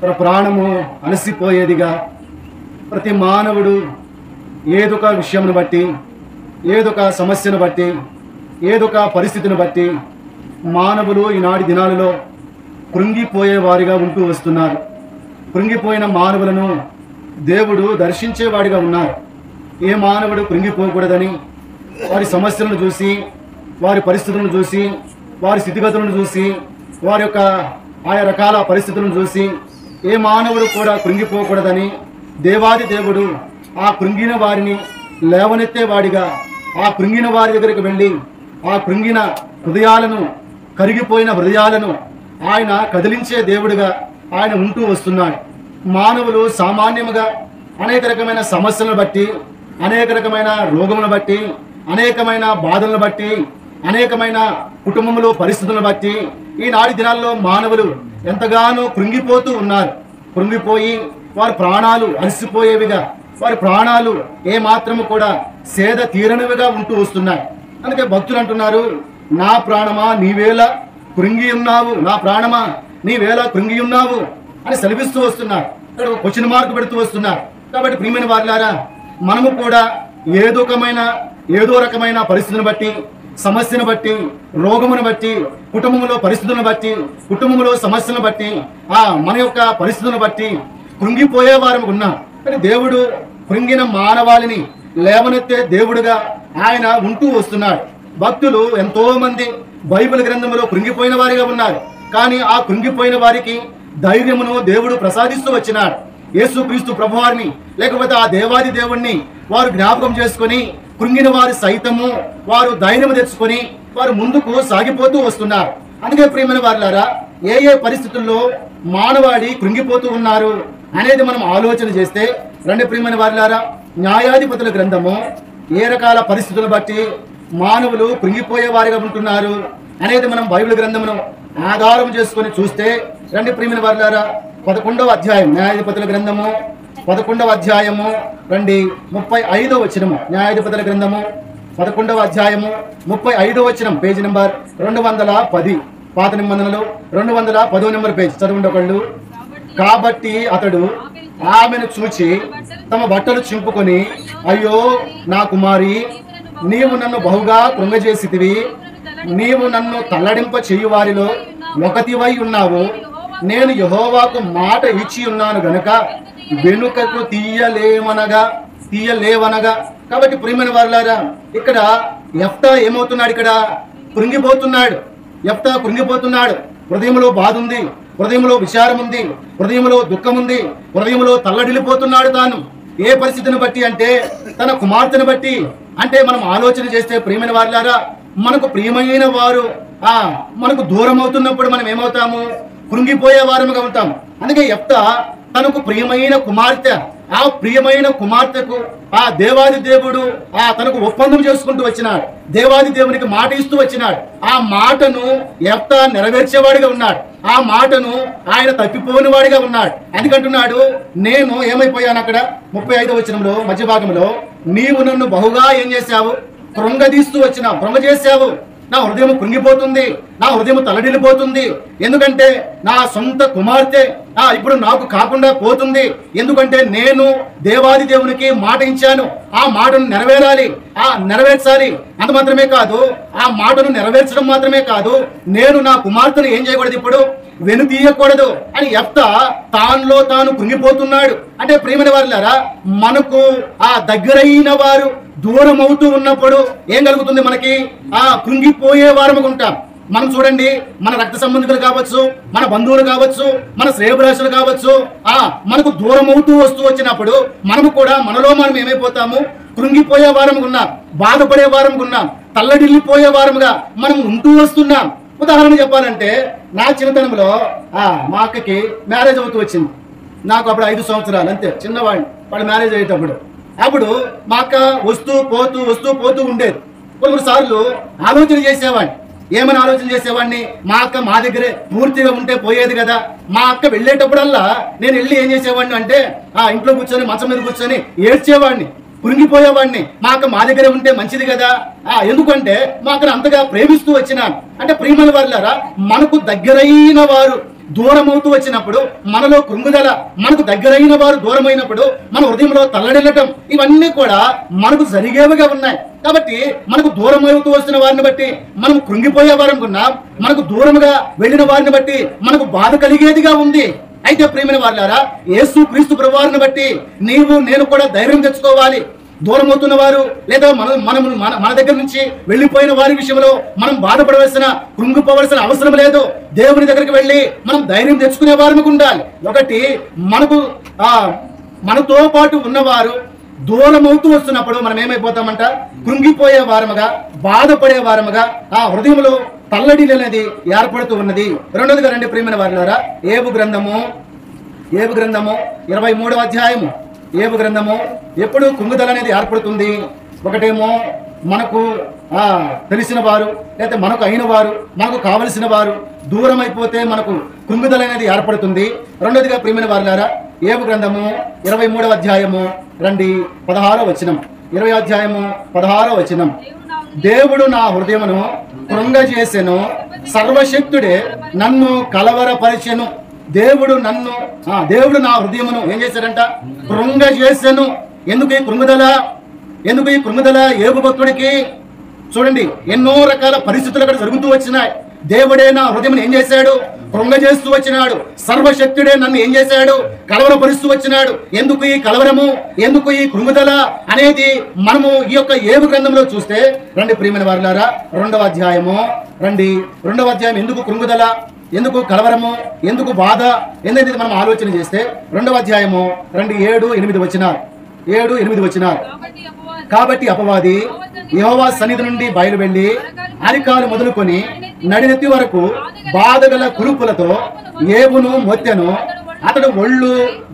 తన ప్రాణము అలసిపోయేదిగా ప్రతి మానవుడు ఏదొక విషయమును బట్టి, ఏదొక సమస్యను బట్టి, ఏదొక పరిస్థితిని బట్టి మానవులు ఈనాటి దినాలలో కృంగిపోయేవారిగా ఉంటూ వస్తున్నారు. కృంగిపోయిన మానవులను దేవుడు దర్శించేవాడిగా ఉన్నారు. ఏ మానవుడు కృంగిపోకూడదని వారి సమస్యలను చూసి, వారి పరిస్థితులను చూసి, వారి స్థితిగతులను చూసి, వారి యొక్క ఆయా రకాల పరిస్థితులను చూసి ఏ మానవుడు కూడా కృంగిపోకూడదని దేవాది దేవుడు ఆ కృంగిన వారిని లేవనెత్తేవాడిగా, ఆ కృంగిన వారి దగ్గరికి వెళ్ళి ఆ కృంగిన హృదయాలను, కరిగిపోయిన హృదయాలను ఆయన కదిలించే దేవుడిగా ఆయన ఉంటూ వస్తున్నాడు. మానవులు సామాన్యముగా అనేక రకమైన సమస్యలను బట్టి, అనేక రకమైన రోగములను బట్టి, అనేకమైన బాధలను బట్టి, అనేకమైన కుటుంబంలో పరిస్థితులను బట్టి ఈనాటి దినాల్లో మానవులు ఎంతగానో కృంగిపోతూ ఉన్నారు. కృంగిపోయి వారి ప్రాణాలు అలసిపోయేవిగా, వారి ప్రాణాలు ఏమాత్రము కూడా సేద తీరనివిగా ఉంటూ వస్తున్నాయి. అందుకే భక్తులు అంటున్నారు, నా ప్రాణమా నీవేళ కృంగి ఉన్నావు, నా ప్రాణమా నీవేళ కృంగి ఉన్నావు అని సెలవిస్తూ వస్తున్నారు. ఇక్కడ క్వశ్చన్ మార్క్ పెడుతూ వస్తున్నారు. కాబట్టి ప్రియమైన వారులారా, మనము కూడా ఏదో రకమైన పరిస్థితిని బట్టి, సమస్యను బట్టి, రోగమును బట్టి, కుటుంబంలో పరిస్థితులను బట్టి, కుటుంబంలో సమస్యలను బట్టి, మన యొక్క పరిస్థితులను బట్టి కృంగిపోయే వారు ఉన్నాం. కానీ దేవుడు కృంగిన మానవాళిని లేవనెత్తే దేవుడుగా ఆయన ఉంటూ వస్తున్నాడు. భక్తులు ఎంతో మంది బైబిల్ గ్రంథంలో కృంగిపోయిన వారిగా ఉన్నారు. కానీ ఆ కృంగిపోయిన వారికి ధైర్యమును దేవుడు ప్రసాదిస్తూ వచ్చినాడు. యేసుక్రీస్తు ప్రభువారిని, లేకపోతే ఆ దేవాది దేవుణ్ణి వారు జ్ఞాపకం చేసుకొని కృంగిన వారి సైతము వారు ధైర్యం తెచ్చుకొని వారు ముందుకు సాగిపోతూ వస్తున్నారు. అందుకే ప్రియమైన వారులారా, ఏ పరిస్థితుల్లో మానవాడి కృంగిపోతూ ఉన్నారు అనేది మనం ఆలోచన చేస్తే, రండి ప్రియమైన వారులారా, న్యాయాధిపతుల గ్రంథము ఏ రకాల పరిస్థితులను బట్టి మానవులు కృంగిపోయే వారిగా ఉంటున్నారు అనేది మనం బైబిల్ గ్రంథమును ఆధారం చేసుకొని చూస్తే, రండి ప్రియమైన వారులారా, 11వ అధ్యాయం న్యాయాధిపతుల గ్రంథము 11వ అధ్యాయము రండి 35వ వచనము. న్యాయాధిపతుల గ్రంథము 11వ అధ్యాయము 35వ వచనం, పేజీ నెంబర్ 210, పాత నిబంధనలు 210వ నెంబర్ పేజ్, చదవండి ఒకళ్ళు. కాబట్టి అతడు ఆమెను చూచి తమ బట్టలు చింపుకొని, అయ్యో నా కుమారి, నీవు నన్ను బహుగా కృంగజేసితివి, నీవు నన్ను తల్లడింప చేయు వారిలో ఒకటివై ఉన్నావు. నేను యెహోవాకు మాట ఇచ్చి ఉన్నాను గనుక వెనుకకు తీయలేవనగా. కాబట్టి ప్రియమైన వారులారా, ఇక్కడ యెఫ్తా ఏమవుతున్నాడు? ఇక్కడ కృంగిపోతున్నాడు. యెఫ్తా కృంగిపోతున్నాడు. హృదయంలో బాధ ఉంది, హృదయంలో విచారం ఉంది, హృదయంలో దుఃఖం ఉంది, హృదయంలో తల్లడిల్లిపోతున్నాడు. తాను ఏ పరిస్థితిని బట్టి అంటే తన కుమార్తెను బట్టి. అంటే మనం ఆలోచన చేస్తే ప్రియమైన వారులారా, మనకు ప్రియమైన వారు మనకు దూరం అవుతున్నప్పుడు మనం ఏమవుతాము? కృంగిపోయే వారముగా ఉంటాము. అందుకే యెఫ్తా తనకు ప్రియమైన కుమార్తె, ఆ ప్రియమైన కుమార్తెకు ఆ దేవాది దేవుడు తనకు ఒప్పందం చేసుకుంటూ వచ్చినాడు. దేవాది దేవునికి మాట ఇస్తూ వచ్చినాడు. ఆ మాటను యెఫ్తా నెరవేర్చేవాడిగా ఉన్నాడు. ఆ మాటను ఆయన తప్పిపోని వాడిగా ఉన్నాడు. ఎందుకంటున్నాడు, నేను ఏమైపోయాను? అక్కడ 35వ వచనంలో మధ్య భాగంలో, నీవు నన్ను బహుగా ఏం చేశావు? కృంగదీస్తూ వచ్చినావు, కృంగ చేశావు. నా హృదయం కృంగిపోతుంది, నా హృదయం తలడిల్లిపోతుంది. ఎందుకంటే నా సొంత కుమార్తె ఇప్పుడు నాకు కాకుండా పోతుంది. ఎందుకంటే నేను దేవాది దేవునికి మాట ఇచ్చాను, ఆ మాటను నెరవేర్చాలి. అంత మాత్రమే కాదు, ఆ మాటను నెరవేర్చడం మాత్రమే కాదు, నేను నా కుమార్తెను ఏం చేయకూడదు? ఇప్పుడు వెనుతీయకూడదు అని యెఫ్తా తానులో తాను కృంగిపోతున్నాడు. అంటే ప్రియమైన వారులారా, మనకు దగ్గరైన వారు దూరం అవుతూ ఉన్నప్పుడు ఏం కలుగుతుంది? మనకి కృంగిపోయే వారముగా ఉంటాం. మనం చూడండి, మన రక్త సంబంధికులు కావచ్చు, మన బంధువులు కావచ్చు, మన శ్రేయభిలాషులు కావచ్చు, మనకు దూరం అవుతూ వచ్చినప్పుడు మనము కూడా మనలో మనం ఏమైపోతాము? కృంగిపోయే వారముగా ఉన్నాం, బాధపడే వారముగా ఉన్నాం, తల్లడిల్లిపోయే వారముగా మనం ఉంటూ వస్తున్నాం. ఉదాహరణ చెప్పాలంటే, నా చిన్నతనంలో మా అక్కకి మ్యారేజ్ అవుతూ వచ్చింది. నాకు అప్పుడు 5 సంవత్సరాలు అంతే, చిన్నవాడిని. వాళ్ళు మ్యారేజ్ అయ్యేటప్పుడు అప్పుడు మా అక్క వస్తూ పోతూ ఉండేది. కొన్నిసార్లు ఆలోచన చేసేవాడిని. ఏమని ఆలోచన చేసేవాడిని? మా అక్క మా దగ్గరే పూర్తిగా ఉంటే పోయేది కదా. మా అక్క వెళ్ళేటప్పుడల్లా నేను వెళ్ళి ఏం చేసేవాడిని అంటే ఇంట్లో కూర్చొని మంచం మీద కూర్చొని ఏడ్చేవాడిని, కృంగిపోయేవాడిని. మా అక్క మా దగ్గరే ఉంటే మంచిది కదా. ఎందుకంటే మా అక్కను అంతగా ప్రేమిస్తూ వచ్చినాను. అంటే ప్రియమైన వారులారా, మనకు దగ్గరైన వారు దూరం అవుతూ వచ్చినప్పుడు, మనలో కృంగుదల, మనకు దగ్గరైన వారు దూరమైనప్పుడు మన హృదయంలో తల్లడిల్లటం, ఇవన్నీ కూడా మనకు జరిగేవిగా ఉన్నాయి. కాబట్టి మనకు దూరం అవుతూ వస్తున్న వారిని బట్టి మనం కృంగిపోయే వారం కన్నా, మనకు దూరముగా వెళ్ళిన వారిని బట్టి మనకు బాధ కలిగేదిగా ఉంది. అయితే ప్రియమైన వారులారా, యేసు క్రీస్తు ప్రభువారిని బట్టి నీవు నేను కూడా ధైర్యం తెచ్చుకోవాలి. దూరం అవుతున్న వారు లేదా మన దగ్గర నుంచి వెళ్ళిపోయిన వారి విషయంలో మనం బాధపడవలసిన, కృంగిపోవలసిన అవసరం లేదు. దేవుని దగ్గరికి వెళ్ళి మనం ధైర్యం తెచ్చుకునే వారిని ఉండాలి. ఒకటి, మనతో పాటు ఉన్నవారు దూరం అవుతూ వస్తున్నప్పుడు మనం ఏమైపోతామంట? కృంగిపోయే వారముగా, బాధపడే వారముగా, ఆ హృదయంలో తల్లడి అనేది ఏర్పడుతూ ఉన్నది. రెండోదిగా రండి ప్రియమైన వారులారా, ఏబు గ్రంథము 23వ అధ్యాయము. ఏబు గ్రంథము ఎప్పుడు కృంగుదల అనేది ఏర్పడుతుంది. ఒకటేమో మనకు తెలిసిన వారు లేదా మనకు అయిన వారు, మనకు కావలసిన వారు దూరం అయిపోతే మనకు కృంగుదల అనేది ఏర్పడుతుంది. రెండోదిగా ప్రియమైన వారులారా, ఏబు గ్రంథము 23వ అధ్యాయము రండి 16వ వచనం. 20వ అధ్యాయము 16వ వచనం. దేవుడు నా హృదయమును కృంగజేసెను, సర్వశక్తుడే నన్ను కలవరపరిచెను. దేవుడు నా హృదయమును ఏం చేశాడంట? కృంగజేసెను. ఎందుకు ఈ కృంగుదల? ఏబు భక్తుడికి చూడండి, ఎన్నో రకాల పరిస్థితులు అక్కడ జరుగుతూ వచ్చినాయి. దేవుడే నా హృదయం ఏం చేశాడు? కృంగజేస్తూ వచ్చినాడు. సర్వశక్తుడే నన్ను ఏం చేశాడు? కలవరపరుస్తూ వచ్చినాడు. ఎందుకు ఈ కలవరము, ఎందుకు ఈ కృంగుదల అనేది మనము ఈ యొక్క ఏబు గ్రంథంలో చూస్తే రండి ప్రియమైన వారులారా, 2వ అధ్యాయము రండి. 2వ అధ్యాయం ఎందుకు కృంగుదల, ఎందుకు కలవరము, ఎందుకు బాధ ఏంటంటే మనం ఆలోచన చేస్తే 2వ అధ్యాయము రండి 7-8 వచనాలు. కాబట్టి అపవాది యెహోవా సన్నిధి నుండి బయలువెళ్ళి అరికాలు మొదలుకొని నడినెత్తి వరకు బాధగల కురుపులతో ఏబును మొత్తెను. అతడు ఒళ్ళు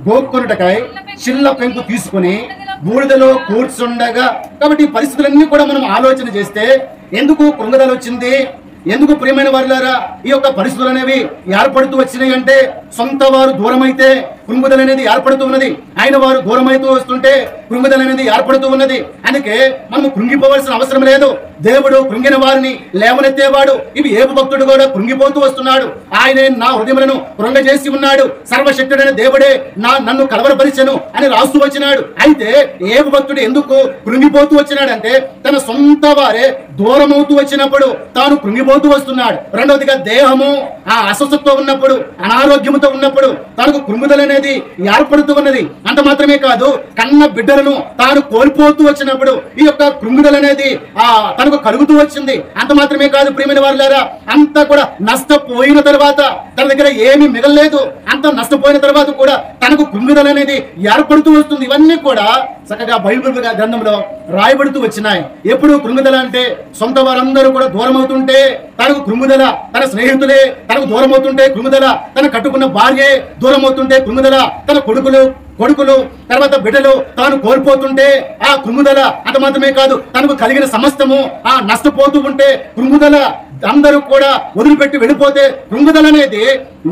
గోక్కొనుటకై చిల్ల పెంకు తీసుకుని బూడిదలో కూర్చుండగా. కాబట్టి పరిస్థితులన్నీ కూడా మనం ఆలోచన చేస్తే ఎందుకు కృంగుదల వచ్చింది? ఎందుకు ప్రియమైన వారులారా ఈ యొక్క పరిస్థితులు అనేవి ఏర్పడుతూ వచ్చినాయి అంటే, సొంత వారు దూరమైతే కృంగుదల అనేది ఏర్పడుతూ ఉన్నది. ఆయన వారు దూరమైతూ వస్తుంటే కృంగుదల అనేది ఏర్పడుతూ ఉన్నది. అందుకే మనం కృంగిపోవాల్సిన అవసరం లేదు. దేవుడు కృంగిన వారిని లేవనెత్తేవాడు. ఇవి ఏబు భక్తుడు కూడా కృంగిపోతూ వస్తున్నాడు. ఆయనే నా హృదయములను కృంగజేసి ఉన్నాడు. సర్వశక్తుడైన దేవుడే నన్ను కలవరపరిచెను అని రాస్తూ వచ్చినాడు. అయితే ఏబు భక్తుడు ఎందుకు కృంగిపోతూ వచ్చినాడంటే, తన సొంత వారే దూరమవుతూ వచ్చినప్పుడు తాను కృంగిపోతూ వస్తున్నాడు. రెండవదిగా దేహము అస్వస్థతో ఉన్నప్పుడు, అనారోగ్యంతో ఉన్నప్పుడు తనకు కృంగుదల అనేది ఏర్పడుతూ ఉన్నది. అంత మాత్రమే కాదు, కన్న బిడ్డలను తాను కోల్పోతూ వచ్చినప్పుడు ఈ యొక్క కృంగుదల అనేది తనకు కలుగుతూ వచ్చింది. అంత మాత్రమే కాదు ప్రియమైన వారులారా, అంతా కూడా నష్టపోయిన తర్వాత తన దగ్గర ఏమీ మిగలలేదు. అంత నష్టపోయిన తర్వాత కూడా తనకు కృంగుదల అనేది ఏర్పడుతూ వస్తుంది. ఇవన్నీ కూడా చక్కగా బైబిల్ గ్రంథంలో రాయబడుతూ వచ్చినాయి. ఎప్పుడు కృంగుదల అంటే, సొంత వారందరూ కూడా దూరం అవుతుంటే తనకు కృంగుదల, తన స్నేహితులే తనకు దూరం అవుతుంటే కృంగుదల, తన కట్టుకున్న భార్యే దూరం అవుతుంటే కృంగుదల, తన కొడుకులు తర్వాత బిడ్డలు తాను కోల్పోతుంటే ఆ కృంగుదల. అంత మాత్రమే కాదు, తనకు కలిగిన సమస్తము నష్టపోతూ ఉంటే కృంగుదల. అందరూ కూడా వదిలిపెట్టి వెళ్ళిపోతే కృంగుదల అనేది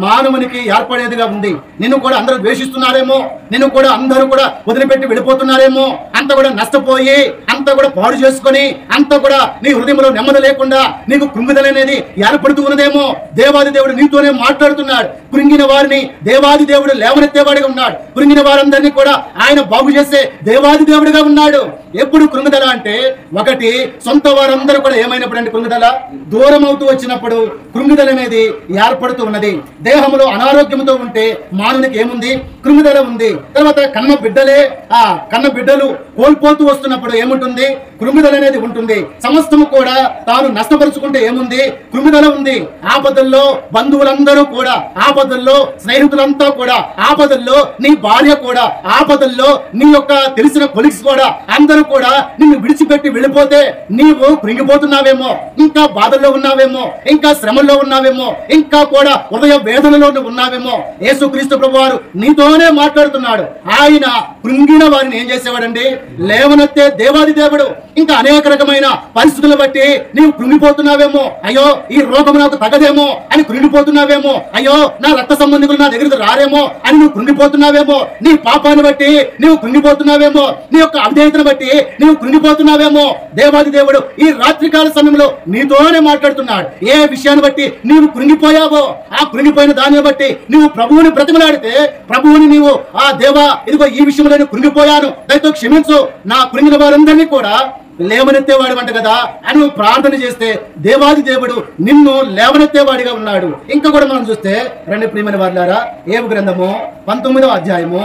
మానవునికి ఏర్పడేదిగా ఉంది. నిన్ను కూడా అందరూ ద్వేషిస్తున్నారేమో, నిన్ను కూడా అందరూ కూడా వదిలిపెట్టి వెళ్ళిపోతున్నారేమో, అంత కూడా నష్టపోయి, అంత కూడా పాడు చేసుకొని, అంత కూడా నీ హృదయంలో నెమ్మది లేకుండా నీకు కృంగుదల అనేది ఏర్పడుతూ ఉన్నదేమో. దేవాది దేవుడు నీతోనే మాట్లాడుతున్నాడు. కృంగిన వారిని దేవాది దేవుడు లేవనెత్తేవాడిగా ఉన్నాడు. కృంగిన వారందరినీ కూడా ఆయన బాగు చేసే దేవాది దేవుడిగా ఉన్నాడు. ఎప్పుడు కృంగుదల అంటే, ఒకటి సొంత వారందరూ కూడా ఏమైనప్పుడు అంటే కృంగుదల, దూరం అవుతూ వచ్చినప్పుడు కృంగుదల అనేది ఏర్పడుతూ ఉన్నది. దేహంలో అనారోగ్యంతో ఉంటే మానవునికి ఏముంది? కృంగుదల ఉంది. తర్వాత కన్న బిడ్డలు కోల్పోతూ వస్తున్నప్పుడు ఏముంటుంది? కృంగుదల అనేది ఉంటుంది. సమస్తము కూడా తాను నష్టపరుచుకుంటే ఏముంది? కృంగుదల ఉంది. ఆపదల్లో బంధువులందరూ కూడా, ఆపదల్లో స్నేహితులంతా కూడా, ఆపదల్లో నీ భార్య కూడా, ఆపదల్లో నీ యొక్క తెలిసిన కొలీగ్స్ కూడా, అందరూ కూడా నిన్ను విడిచిపెట్టి వెళ్ళిపోతే నీవు కృంగిపోతున్నావేమో, ఇంకా బాధల్లో ఉన్నావేమో, ఇంకా శ్రమల్లో ఉన్నావేమో, ఇంకా కూడా హృదయ వేదనలో ఉన్నావేమో. యేసుక్రీస్తు ప్రభువారు నీతోనే మాట్లాడుతున్నాడు. ఆయన కృంగిన వారిని ఏం చేసేవాడండి? లేవనెత్తే దేవాది దేవుడు. ఇంకా అనేక రకమైన పరిస్థితులను బట్టి నీవు కృంగిపోతున్నావేమో, అయ్యో ఈ రోగం నాకు తగదేమో అని కృంగిపోతున్నావేమో, అయ్యో నా రక్త సంబంధికులు నా దగ్గరికి రారేమో అని నువ్వు కృంగిపోతున్నావేమో, నీ పాపాన్ని బట్టి నీవు కృంగిపోతున్నావేమో, నీ యొక్క అవిధేయతను బట్టి నీవు కృంగిపోతున్నావేమో. దేవాది దేవుడు ఈ రాత్రికాల సమయంలో నీతోనే మాట్లాడుతున్నాడు. ఏ విషయాన్ని బట్టి నీవు కృంగిపోయావో, ఆ కృంగిపోయిన దాన్ని బట్టి నీవు ప్రభువుని బ్రతిమలాడితే, ప్రభువుని నీవు ఆ దేవా ఇదిగో ఈ విషయంలో నేను కృంగిపోయాను, దయతో క్షమించు, నా కృంగిన వారందరినీ కూడా లేవనెత్తేవాడు అంట కదా అని నువ్వు ప్రార్థన చేస్తే దేవాది దేవుడు నిన్ను లేవనెత్తేవాడిగా ఉన్నాడు. ఇంకా కూడా మనం చూస్తే రెండు ప్రియమైన వారులారా, ఏబు గ్రంథము 19వ అధ్యాయము,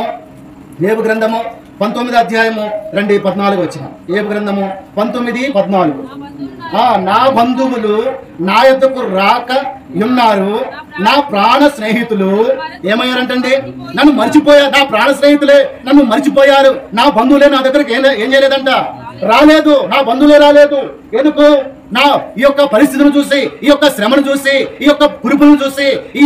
ఏబు గ్రంథము 19వ అధ్యాయము 2:14 వచ్చిన ఏబు గ్రంథము 19:14. నా బంధువులు నా యొద్దకు రాక ఉన్నారు, నా ప్రాణ స్నేహితులు ఏమయ్యారంటండి, నన్ను మర్చిపోయారు. నా ప్రాణ స్నేహితులే నన్ను మర్చిపోయారు. నా బంధువులే నా దగ్గరికి ఏం చేయలేదంట, రాలేదు. నా బంధువులే రాలేదు. ఎందుకు? నా ఈ యొక్క పరిస్థితిని చూసి, ఈ యొక్క శ్రమను చూసి, ఈ యొక్క కురుపులను చూసి, ఈ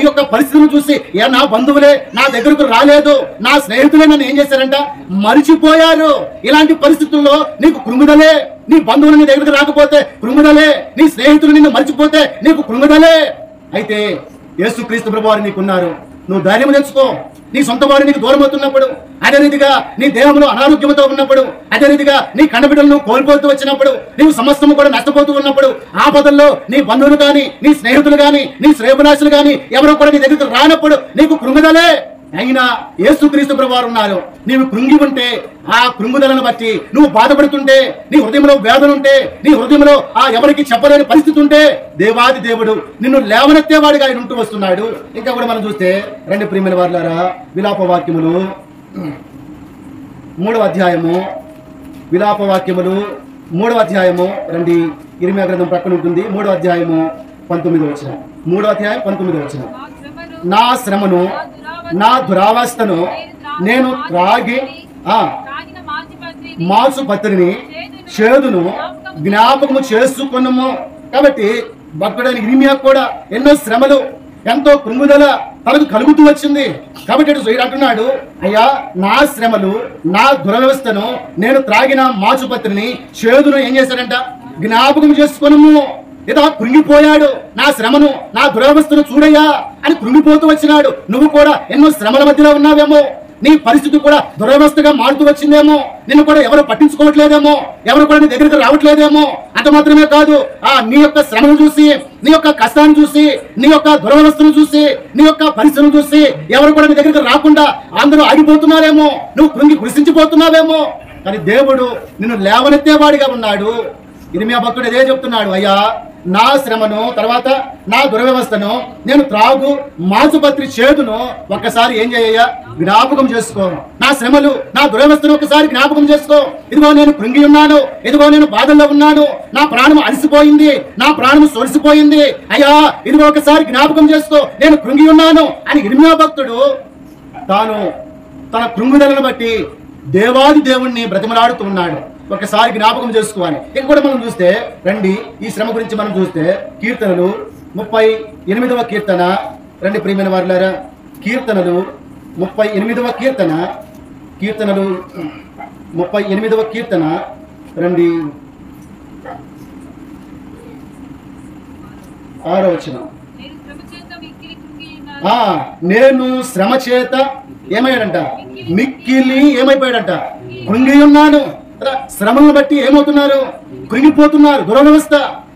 యొక్క పరిస్థితిని చూసి నా బంధువులే నా దగ్గరకు రాలేదు, నా స్నేహితులే నన్ను ఏం చేశారంట, మరిచిపోయారు. ఇలాంటి పరిస్థితుల్లో నీకు కృంగుదలే. నీ బంధువులు నీ దగ్గరకు రాకపోతే కృంగుదలే, నీ స్నేహితులు నిన్ను మర్చిపోతే నీకు కృంగుదలే. అయితే యేసుక్రీస్తు ప్రభువారు నీకున్నారు. నువ్వు ధైర్యం తెచ్చుకో. నీ సొంత వారు నీకు దూరం అవుతున్నప్పుడు, అదే రీతిగా నీ దేహంలో అనారోగ్యంతో ఉన్నప్పుడు, అదే రీతిగా నీ కన్నబిడ్డలను కోల్పోతూ వచ్చినప్పుడు, నీవు సమస్తము కూడా నష్టపోతూ ఉన్నప్పుడు, ఆపదల్లో నీ బంధువులు కానీ, నీ స్నేహితులు కానీ, నీ శ్రేయభిలాషులు కానీ ఎవరో కూడా నీ దగ్గరకు రానప్పుడు నీకు కృంగుదలే. అయినా యేసుక్రీస్తు ప్రభువారు ఉన్నారు. నీవు కృంగి ఉంటే, ఆ కృంగుదలను బట్టి నువ్వు బాధపడుతుంటే, నీ హృదయంలో వేదన ఉంటే, నీ హృదయంలో ఎవరికి చెప్పలేని పరిస్థితి ఉంటే, దేవాది దేవుడు నిన్ను లేవనెత్తేవాడిగా ఆయన ఉంటూ వస్తున్నాడు. ఇంకా కూడా మనం చూస్తే రెండు ప్రియమైన వారులారా, విలాపవాక్యములు 3వ అధ్యాయము, విలాపవాక్యములు 3వ అధ్యాయము, రండి ఇర్మీయా గ్రంథం ప్రక్కన ఉంటుంది. 3వ అధ్యాయము 19వ వచనం. 3వ అధ్యాయం 19వ వచనం. నా శ్రమను, నా దురావస్థను నేను త్రాగి మాంసు పత్రిని చేదును జ్ఞాపకము చేసుకున్నాము. కాబట్టి భక్తుడైన ఇర్మీయా కూడా ఎన్నో శ్రమలు, ఎంతో కృంగుదల తనకు కలుగుతూ వచ్చింది. కాబట్టి అంటున్నాడు, అయ్యా నా శ్రమలు, నా దురవ్యవస్థను, నేను త్రాగిన మాంసుపత్రిని చేదును ఏం చేశాడంట, జ్ఞాపకం చేసుకున్నాము. ఏదో కృంగిపోయాడు. నా శ్రమను, నా దురవస్థను చూడయ్యా అని కృంగిపోతూ వచ్చినాడు. నువ్వు కూడా ఎన్నో శ్రమల మధ్యలో ఉన్నావేమో, నీ పరిస్థితి కూడా దురవస్థగా మారుతూ వచ్చిందేమో, నిన్ను కూడా ఎవరు పట్టించుకోవట్లేదేమో, ఎవరు కూడా నీ దగ్గరికి రావట్లేదేమో. అంత మాత్రమే కాదు, నీ యొక్క శ్రమను చూసి, నీ యొక్క కష్టాన్ని చూసి, నీ యొక్క దురవస్థను చూసి, నీ యొక్క పరిస్థితులను చూసి ఎవరు కూడా నీ దగ్గరికి రాకుండా అందరూ ఆగిపోతున్నారేమో, నువ్వు కృంగి కృషించిపోతున్నావేమో. కానీ దేవుడు నిన్ను లేవనెత్తేవాడిగా ఉన్నాడు. ఇర్మీయా భక్తుడు అదే చెప్తున్నాడు, అయ్యా నా శ్రమను, తర్వాత నా దురవ్యవస్థను, నేను త్రాగు మాంసుపత్రి చేదును ఒక్కసారి ఏం చేయ, జ్ఞాపకం చేసుకో. నా శ్రమలు, నా దురవ్యవస్థను ఒకసారి జ్ఞాపకం చేసుకో. ఇదిగో నేను కృంగి ఉన్నాను, ఇదిగో నేను బాధల్లో ఉన్నాను, నా ప్రాణం అలసిపోయింది, నా ప్రాణం సొలిసిపోయింది, అయ్యా ఇదిగో ఒకసారి జ్ఞాపకం చేసుకో, నేను కృంగి ఉన్నాను అని ఇర్మీయా భక్తుడు తాను తన కృంగుదలను బట్టి దేవాది దేవుణ్ణి బ్రతిమలాడుతూ ఉన్నాడు. ఒకసారి జ్ఞాపకం చేసుకోవాలి. ఇక కూడా మనం చూస్తే రండి, ఈ శ్రమ గురించి మనం చూస్తే కీర్తనలు 38వ కీర్తన, రండి ప్రియమైన వారులారా, కీర్తనలు 38వ కీర్తన, కీర్తనలు 38వ కీర్తన, రండి 6వ వచనం. నేను శ్రమ చేత ఏమయ్యాడంట, మిక్కిలి ఏమైపోయాడంట, కృంగి ఉన్నాను. శ్రమలను బట్టి ఏమవుతున్నారు, కృంగిపోతున్నారు. దురవస్థ,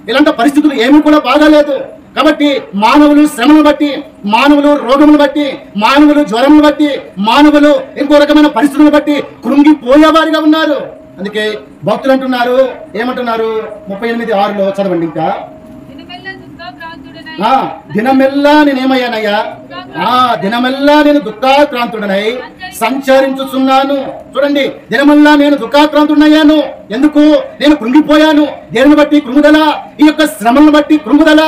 ఇలాంటి పరిస్థితులు ఏమీ కూడా బాగాలేదు. కాబట్టి మానవులు శ్రమను బట్టి, మానవులు రోగమును బట్టి, మానవులు జ్వరమును బట్టి, మానవులు ఇంకో రకమైన పరిస్థితులను బట్టి కృంగిపోయేవారిగా ఉన్నారు. అందుకే భక్తులు అంటున్నారు, ఏమంటున్నారు, 38:6 చదవండి. ఇంకా దినమెల్లా నేనేమయ్యానయ్యా, దినమెల్లా నేను దుఃఖాక్రాంతుడనై సంచరించుచున్నాను. చూడండి, దినమెల్లా నేను దుఃఖాక్రాంతుడనయ్యాను. ఎందుకు? నేను కృంగిపోయాను. దేనిని బట్టి కృంగుదల? ఈ యొక్క శ్రమలను బట్టి కృంగుదల.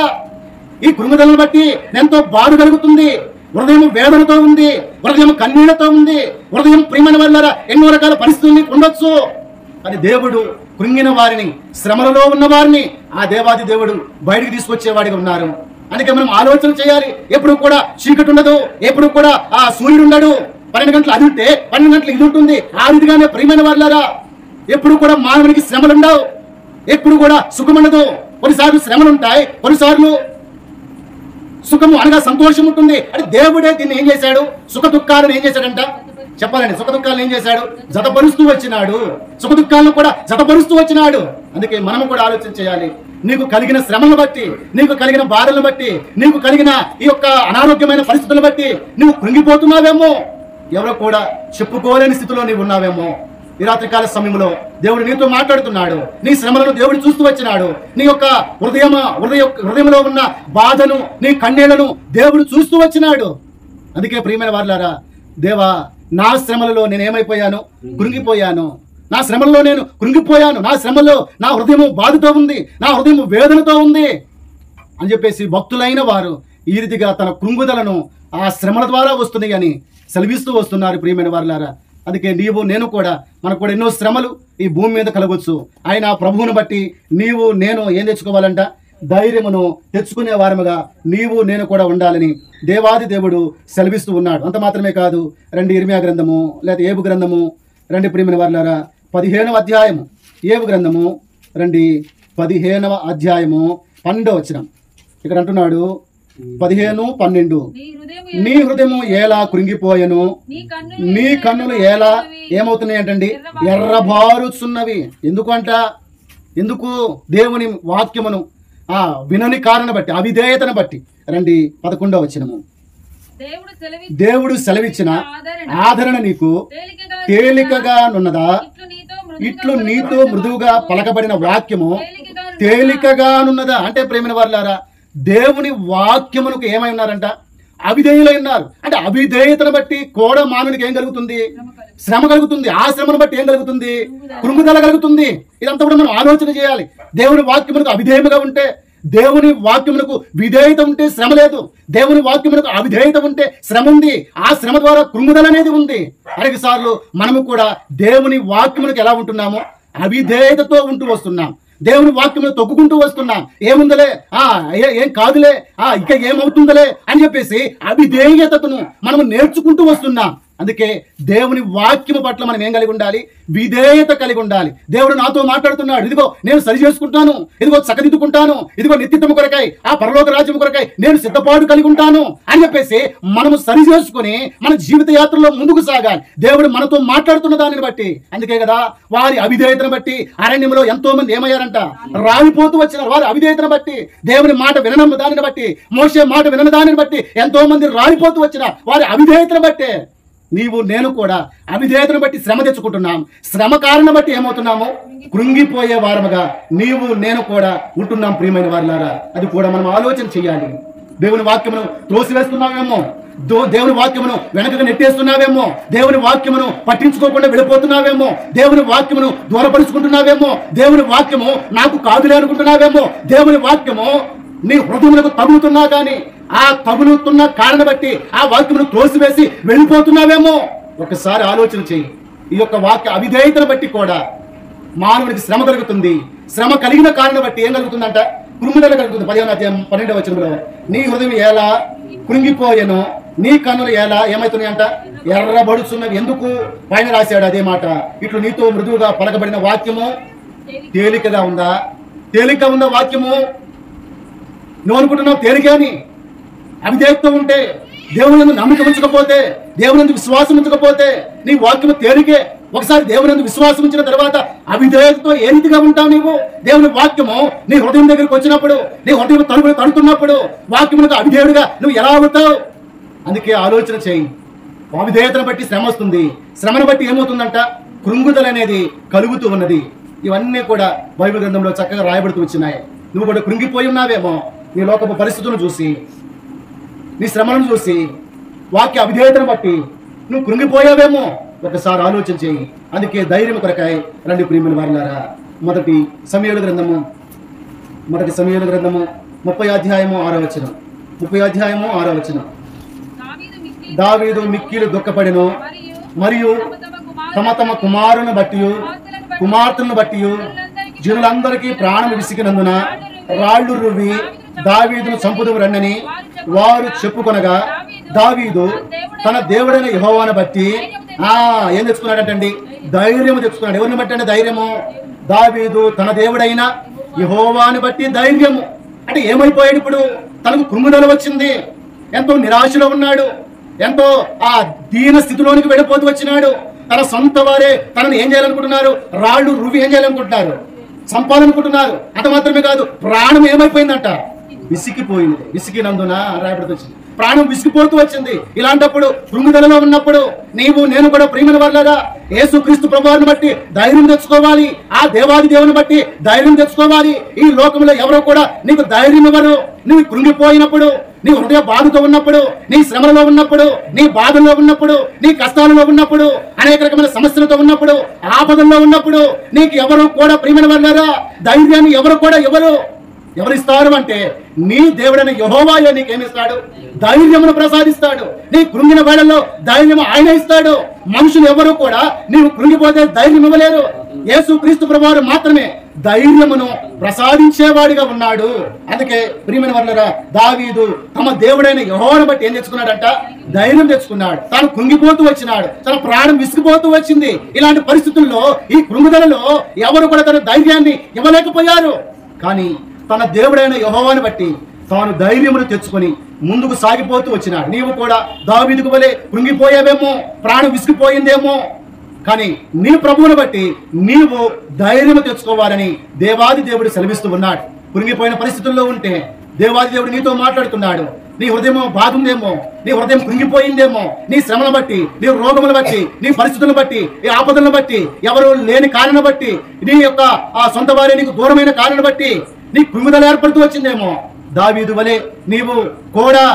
ఈ కృంగుదలను బట్టి ఎంతో బాధ కలుగుతుంది. హృదయం వేదనతో ఉంది, హృదయం కన్నీళ్లతో ఉంది, హృదయం ప్రియమైన వాళ్ళ ఎన్నో రకాల పరిస్థితుల్ని ఉండొచ్చు. అని దేవుడు కృంగిన వారిని, శ్రమలలో ఉన్న వారిని ఆ దేవాది దేవుడు బయటికి తీసుకొచ్చేవాడిగా ఉన్నారు. అందుకే మనం ఆలోచన చేయాలి. ఎప్పుడు కూడా చీకటి ఉండదు, ఎప్పుడు కూడా సూర్యుడు ఉండడు. 12 గంటలు అది ఉంటే 12 గంటలు ఇది ఉంటుంది. ఆ రీతిగానే ప్రియమైన వాళ్ళారా ఎప్పుడు కూడా మానవునికి శ్రమలు ఉండవు, ఎప్పుడు కూడా సుఖం ఉండదు. కొన్నిసార్లు శ్రమలు ఉంటాయి, కొన్నిసార్లు సుఖము అనగా సంతోషం ఉంటుంది. అంటే దేవుడే దీన్ని ఏం చేశాడు? సుఖ దుఃఖాలను ఏం చేశాడంట చెప్పాలండి. సుఖ దుఃఖాలను ఏం చేశాడు? జతపరుస్తూ వచ్చినాడు. సుఖ దుఃఖాలను కూడా జతపరుస్తూ వచ్చినాడు. అందుకే మనము కూడా ఆలోచన చేయాలి. నీకు కలిగిన శ్రమలను బట్టి, నీకు కలిగిన బాధలను బట్టి, నీకు కలిగిన ఈ యొక్క అనారోగ్యమైన పరిస్థితులను బట్టి నువ్వు కృంగిపోతున్నావేమో, ఎవరో కూడా చెప్పుకోలేని స్థితిలో నీవు ఉన్నావేమో. ఈ రాత్రికాల సమయంలో దేవుడు నీతో మాట్లాడుతున్నాడు. నీ శ్రమలను దేవుడు చూస్తూ వచ్చినాడు. నీ యొక్క హృదయంలో ఉన్న బాధను, నీ కన్నీళ్లను దేవుడు చూస్తూ వచ్చినాడు. అందుకే ప్రియమైన వారులారా, దేవా నా శ్రమలలో నేను ఏమైపోయాను? కృంగిపోయాను. నా శ్రమల్లో నేను కృంగిపోయాను. నా శ్రమలో నా హృదయము బాధతో ఉంది, నా హృదయము వేదనతో ఉంది అని చెప్పేసి భక్తులైన వారు ఈ రీతిగా తన కృంగుదలను ఆ శ్రమల ద్వారా వస్తుంది అని సెలవిస్తూ వస్తున్నారు. ప్రియమైన వారులారా, అందుకే నీవు నేను కూడా, మనకు కూడా ఎన్నో శ్రమలు ఈ భూమి మీద కలగొచ్చు. ఆయన ప్రభువును బట్టి నీవు నేను ఏం తెచ్చుకోవాలంట? ధైర్యమును తెచ్చుకునే వారముగా నీవు నేను కూడా ఉండాలని దేవాది దేవుడు సెలవిస్తూ ఉన్నాడు. అంత మాత్రమే కాదు, రండి ఇర్మియా గ్రంథము లేదా ఏబు గ్రంథము రండి ప్రియమైన వారులారా, 15వ అధ్యాయము. ఏబు గ్రంథము రండి 15వ అధ్యాయము 12వ వచనం. ఇక్కడ అంటున్నాడు 15:12, నీ హృదయము ఎలా కృంగిపోయెను, నీ కన్నులు ఎలా ఏమవుతున్నాయి అంటండి? ఎర్రబారుచున్నవి. ఎందుకు? దేవుని వాక్యమును వినని కారణం బట్టి, అవిధేయతను బట్టి. రండి 11వ వచనము. దేవుడు సెలవిచ్చిన ఆదరణ నీకు తేలికగా నున్నదా? ఇట్లు నీతో మృదువుగా పలకబడిన వాక్యము తేలికగానున్నదా? అంటే ప్రేమైన వారులారా, దేవుని వాక్యమునకు ఏమై ఉన్నారంట? అవిధేయులై ఉన్నారు. అంటే అవిధేయతను బట్టి కోడ మానవునికి ఏం కలుగుతుంది? శ్రమ కలుగుతుంది. ఆ శ్రమను బట్టి ఏం కలుగుతుంది? కృంగుదల కలుగుతుంది. ఇదంతా కూడా మనం ఆలోచన చేయాలి. దేవుని వాక్యమునకు అవిధేయముగా ఉంటే, దేవుని వాక్యమునకు విధేయత ఉంటే శ్రమ లేదు. దేవుని వాక్యమునకు అవిధేయత ఉంటే శ్రమ ఉంది. ఆ శ్రమ ద్వారా కృంగుదల అనేది ఉంది. అనేక సార్లు మనము కూడా దేవుని వాక్యమునకు ఎలా ఉంటున్నామో అవిధేయతతో ఉంటూ వస్తున్నాం. దేవుని వాక్యమును తొక్కుకుంటూ వస్తున్నాం. ఏముందలే, ఏం కాదులే, ఇంకా ఏమవుతుందలే అని చెప్పేసి అవిధేయతను మనము నేర్చుకుంటూ వస్తున్నాం. అందుకే దేవుని వాక్యము పట్ల మనం ఏం కలిగి ఉండాలి? విధేయత కలిగి ఉండాలి. దేవుడు నాతో మాట్లాడుతున్నాడు, ఇదిగో నేను సరి చేసుకుంటాను, ఇదిగో చక్కదిద్దుకుంటాను, ఇదిగో నిత్యత్వము కొరకై, ఆ పరలోక రాజ్యము కొరకై నేను సిద్ధపాటు కలిగి ఉంటాను అని చెప్పేసి మనము సరి చేసుకుని మన జీవిత యాత్రలో ముందుకు సాగాలి. దేవుడు మనతో మాట్లాడుతున్న దానిని బట్టి. అందుకే కదా వారి అవిధేయతను బట్టి అరణ్యంలో ఎంతో మంది ఏమయ్యారంట? రాలిపోతూ వచ్చినారు. వారి అవిధేయతను బట్టి, దేవుని మాట వినని దానిని బట్టి, మోషే మాట వినని దానిని బట్టి ఎంతో మంది రాలిపోతూ వచ్చిన వారి అవిధేయతను బట్టే నీవు నేను కూడా అవిధేయతను బట్టి శ్రమ తెచ్చుకుంటున్నాం. శ్రమ కారణం బట్టి ఏమవుతున్నాము? కృంగిపోయే వారముగా నీవు నేను కూడా ఉంటున్నాం. ప్రియమైన వారులారా, అది కూడా మనం ఆలోచన చేయాలి. దేవుని వాక్యమును త్రోసివేస్తున్నావేమో, దేవుని వాక్యమును వెనకగా నెట్టేస్తున్నావేమో, దేవుని వాక్యమును పట్టించుకోకుండా వెళ్ళిపోతున్నావేమో, దేవుని వాక్యమును దూరపరుచుకుంటున్నావేమో, దేవుని వాక్యము నాకు కాదులే అనుకుంటున్నావేమో, దేవుని వాక్యము నీ హృదయములకు తగులుతున్నా కానీ ఆ తగులుతున్న కారణం బట్టి ఆ వాక్యమును తోసివేసి వెళ్ళిపోతున్నావేమో. ఒకసారి ఆలోచన చేయి. ఈ యొక్క వాక్య అవిధేయతను బట్టి కూడా మానవుడికి శ్రమ కలుగుతుంది. శ్రమ కలిగిన కారణం బట్టి ఏం కలుగుతుందంట? కృంగుదల కలుగుతుంది. 15వ అధ్యాయం 12వ వచనంలో, నీ హృదయం ఎలా కృంగిపోయెను, నీ కన్నులు ఎలా ఏమవుతున్నాయంట? ఎర్రబడుచున్నవి. ఎందుకు? పైన రాశాడు అదే మాట, ఇట్లు నీతో మృదువుగా పలకబడిన వాక్యము తేలికగా ఉందా? తేలిక ఉన్న వాక్యము నువ్వు అనుకుంటున్నావు తేలిక అని. అవిధేయతతో ఉంటే, దేవుని యందు నమ్మిక ఉంచకపోతే, దేవుని యందు విశ్వాసం ఉంచకపోతే నీ వాక్యము తేలికే. ఒకసారి దేవుని యందు విశ్వాసం ఉంచిన తర్వాత అవిధేయతతో ఏ రీతిగా ఉంటావు నీవు? దేవుని వాక్యము నీ హృదయం దగ్గరికి వచ్చినప్పుడు, నీ హృదయం తడుతున్నప్పుడు వాక్యమునకు అవిధేయుడిగా నువ్వు ఎలా అవుతావు? అందుకే ఆలోచన చేయి. అవిధేయతను బట్టి శ్రమ వస్తుంది. శ్రమను బట్టి ఏమవుతుందంట? కృంగుదల అనేది కలుగుతూ ఉన్నది. ఇవన్నీ కూడా బైబిల్ గ్రంథంలో చక్కగా రాయబడుతూ వచ్చినాయి. నువ్వు కూడా కృంగిపోయి ఉన్నావేమో, నీ లోకపు పరిస్థితులను చూసి, నీ శ్రమలను చూసి, వాక్య అవిధేయతను బట్టి నువ్వు కృంగిపోయావేమో. ఒకసారి ఆలోచన చేయి. అందుకే ధైర్యం కొరకాయ రండి ప్రియమైన వారులారా. మొదటి సమూయేలు గ్రంథము 30వ అధ్యాయము 6వ వచనం. 30వ అధ్యాయము 6వ వచనం. దావీదు మిక్కిలి దుఃఖపడెను, మరియు తమ తమ కుమారులను బట్టి కుమార్తెలను బట్టి జనులందరికీ ప్రాణం విసికినందున రాళ్లు రువ్వి దావీదును చంపుదువు రండని వారు చెప్పుకొనగా, దావీదు తన దేవుడైన యెహోవాను బట్టి ఏం తెచ్చుకున్నాడంటండి? ధైర్యము తెచ్చుకున్నాడు. ఎవరిని బట్టి అంటే ధైర్యము? దావీదు తన దేవుడైన యెహోవాను బట్టి ధైర్యము. అంటే ఏమైపోయాడు ఇప్పుడు? తనకు కృంగుదల వచ్చింది, ఎంతో నిరాశలో ఉన్నాడు, ఎంతో ఆ దీన స్థితిలోనికి వెళ్ళిపోతూ వచ్చినాడు. తన సొంత వారే తనను ఏం చేయాలనుకుంటున్నారు? రాళ్ళు రువి ఏం చేయాలనుకుంటున్నారు? చంపాలనుకుంటున్నారు. అంత మాత్రమే కాదు, ప్రాణం ఏమైపోయిందంట? విసిగిపోయింది. విసిగినందున రాయబడుతూ వచ్చింది, ప్రాణం విసిగిపోతూ వచ్చింది. ఇలాంటప్పుడు కృంగుదలలో ఉన్నప్పుడు నీవు నేను కూడా ప్రియమైన వాళ్ళగా యేసుక్రీస్తు ప్రభువుని బట్టి ధైర్యం తెచ్చుకోవాలి. ఆ దేవాది దేవుని బట్టి ధైర్యం తెచ్చుకోవాలి. ఈ లోకంలో ఎవరో కూడా నీకు ధైర్యం ఇవ్వరు. నువ్వు కృంగిపోయినప్పుడు, నీ హృదయ బాధతో ఉన్నప్పుడు, నీ శ్రమలో ఉన్నప్పుడు, నీ బాధల్లో ఉన్నప్పుడు, నీ కష్టాలలో ఉన్నప్పుడు, అనేక రకమైన సమస్యలతో ఉన్నప్పుడు, ఆపదల్లో ఉన్నప్పుడు నీకు ఎవరు కూడా ప్రియమైన వాళ్ళారా ధైర్యాన్ని ఎవరు కూడా ఎవరిస్తారు అంటే నీ దేవుడైన యెహోవాయే నీకేమిస్తాడు? ధైర్యమును ప్రసాదిస్తాడు. నీ కృంగిన వేళల్లో ధైర్యం ఆయన ఇస్తాడు. మనుషులు ఎవరు కూడా నీవు కృంగిపోతే ధైర్యం ఇవ్వలేరు. యేసుక్రీస్తు ప్రభువారు మాత్రమే ధైర్యమును ప్రసాదించేవాడిగా ఉన్నాడు. అందుకే ప్రియమైన వాళ్ళరా దావీదు తమ దేవుడైన యెహోవాను బట్టి ఏం తెచ్చుకున్నాడంట? ధైర్యం తెచ్చుకున్నాడు. తాను కృంగిపోతూ వచ్చినాడు, తన ప్రాణం విసిగిపోతూ వచ్చింది. ఇలాంటి పరిస్థితుల్లో, ఈ కృంగుదలలో ఎవరు కూడా తన ధైర్యాన్ని ఇవ్వలేకపోయారు. కానీ తన దేవుడైన యెహోవాను బట్టి తాను ధైర్యమును తెచ్చుకొని ముందుకు సాగిపోతూ వచ్చినాడు. నీవు కూడా దావీదుకు వలె కృంగిపోయావేమో, ప్రాణం విసిగిపోయిందేమో, కానీ నీ ప్రభువును బట్టి నీవు ధైర్యము తెచ్చుకోవాలని దేవాది దేవుడు సెలవిస్తూ ఉన్నాడు. కృంగిపోయిన పరిస్థితుల్లో ఉంటే దేవాది దేవుడు నీతో మాట్లాడుతున్నాడు. నీ హృదయం బాధ ఉందేమో, నీ హృదయం కృంగిపోయిందేమో, నీ శ్రమను బట్టి, నీ రోగములను బట్టి, నీ పరిస్థితులను బట్టి, ఈ ఆపదలను బట్టి, ఎవరు లేని కారణం బట్టి, నీ యొక్క ఆ సొంత వారే నీకు దూరమైన కారణం బట్టి నీ కృంగుదల ఏర్పడుతూ వచ్చిందేమో. దావీదు వలె నీవు కూడా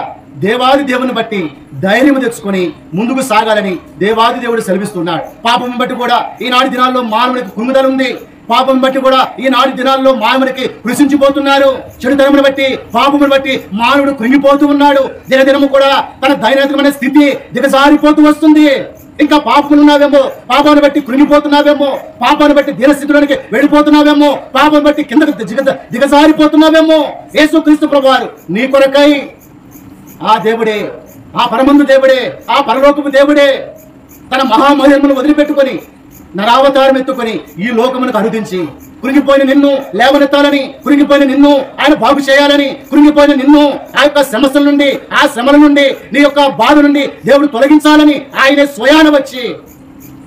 దేవాది దేవుని బట్టి ధైర్యం తెచ్చుకొని ముందుకు సాగాలని దేవాది దేవుడు సెలవిస్తున్నాడు. పాపం బట్టి కూడా ఈనాటి దినాల్లో మానవునికి కృంగుదల ఉంది. పాపం బట్టి కూడా ఈనాటి దినాల్లో మానవునికి కృషించిపోతున్నారు. చెడుతనమును బట్టి, పాపమును బట్టి మానవుడు కృంగిపోతూ ఉన్నాడు. దినదినము కూడా తన దైనందినమైన స్థితి దిగజారిపోతూ వస్తుంది. ఇంకా పాపములు ఉన్నావేమో, పాపాన్ని బట్టి కృంగిపోతున్నావేమో, పాపాన్ని బట్టి దీనస్థితిలోనికి వెళ్ళిపోతున్నావేమో, పాపం బట్టి కిందకు దిగజారిపోతున్నావేమో. యేసుక్రీస్తు ప్రభువారు నీ కొరకై ఆ దేవుడే, ఆ పరమందు దేవుడే, ఆ పరలోకపు దేవుడే తన మహామహిమను వదిలిపెట్టుకొని నరావతారం ఎత్తుకొని ఈ లోకమునకు అనుదించి కృంగిపోయిన నిన్ను లేవనెత్తాలని, కృంగిపోయిన నిన్ను ఆయన బాగు చేయాలని, కృంగిపోయిన నిన్ను ఆ యొక్క సమస్యల నుండి, ఆ శ్రమల నుండి, నీ యొక్క బాధ నుండి దేవుడు తొలగించాలని ఆయన స్వయాన వచ్చి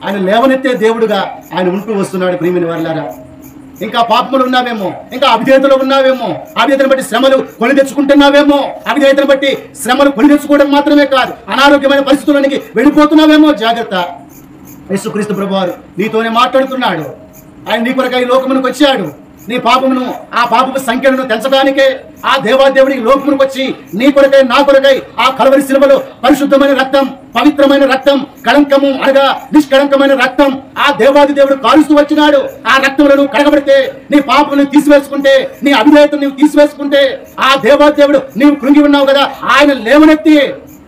ఆయన లేవనెత్తే దేవుడుగా ఆయన ఉంటూ వస్తున్నాడు. ప్రియమైన వారలారా, ఇంకా పాపములు ఉన్నావేమో, ఇంకా అవిధేయతలో ఉన్నావేమో, అవిధేయతను బట్టి శ్రమలు కొని తెచ్చుకుంటున్నావేమో, అవిధేయతను బట్టి శ్రమలు కొని తెచ్చుకోవడం మాత్రమే కాదు, అనారోగ్యమైన పరిస్థితులకి వెళ్ళిపోతున్నావేమో. జాగ్రత్త. యేసుక్రీస్తు ప్రభువారు నీతోనే మాట్లాడుతున్నాడు. ఆయన నీ కొరకై లోకమునకు వచ్చాడు. నీ పాపమును, ఆ పాపపు సంఖ్యలను తెంచడానికే ఆ దేవాదేవుడి లోకమునకు వచ్చి నీ కొరకై, నా కొరకై ఆ కలవరి శిలువలో పరిశుద్ధమైన రక్తం, పవిత్రమైన రక్తం, కళంకము అనగా నిష్కళంకమైన రక్తం ఆ దేవాది దేవుడు కాలుస్తూ వచ్చినాడు. ఆ రక్తములను కడగబడితే, నీ పాపములను తీసివేసుకుంటే, నీ అవిధేయతను నీవు తీసివేసుకుంటే, ఆ దేవాది దేవుడు నీవు కృంగి ఉన్నావు కదా, ఆయన లేవనెత్తి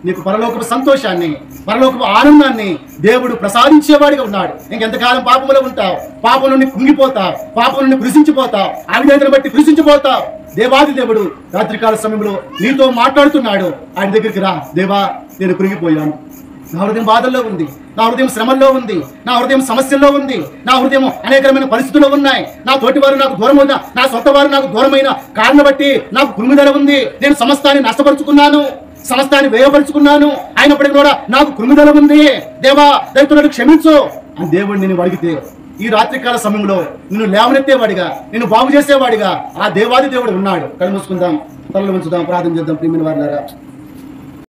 నీకు పరలోకపు సంతోషాన్ని, పరలోకపు ఆనందాన్ని దేవుడు ప్రసాదించేవాడిగా ఉన్నాడు. ఇంకెంతకాలం పాపములో ఉంటావు, పాపం నుండి కృంగిపోతావు, పాపం నుండి కృషించిపోతావు, అవిధేయతను బట్టి కృషించిపోతావు. దేవాది దేవుడు రాత్రికాల సమయంలో నీతో మాట్లాడుతున్నాడు. ఆయన దగ్గరికి రా. దేవా, నేను కృంగిపోయాను, నా హృదయం బాధల్లో ఉంది, నా హృదయం శ్రమల్లో ఉంది, నా హృదయం సమస్యల్లో ఉంది, నా హృదయం అనేకమైన పరిస్థితుల్లో ఉన్నాయి, నా తోటి వారు నాకు దూరమైన, నా సొంత వారు నాకు దూరమైన కారణం బట్టి నాకు కృంగిదల ఉంది, నేను సమస్తాన్ని నష్టపరుచుకున్నాను, సమస్తాన్ని వ్యయపరుచుకున్నాను, అయినప్పటికీ కూడా నాకు కృంగిదల ఉంది. దేవా, దయతో క్షమించు అని దేవుడు నేను అడిగితే, ఈ రాత్రికాల సమయంలో నిన్ను లేవనెత్తేవాడిగా, నిన్ను బాగు చేసేవాడిగా ఆ దేవాది దేవుడు ఉన్నాడు. కళ్ళు మూసుకుందాం, తలలు ఉంచుదాం, ప్రార్థన చేద్దాం. ప్రియమైన వారులారా,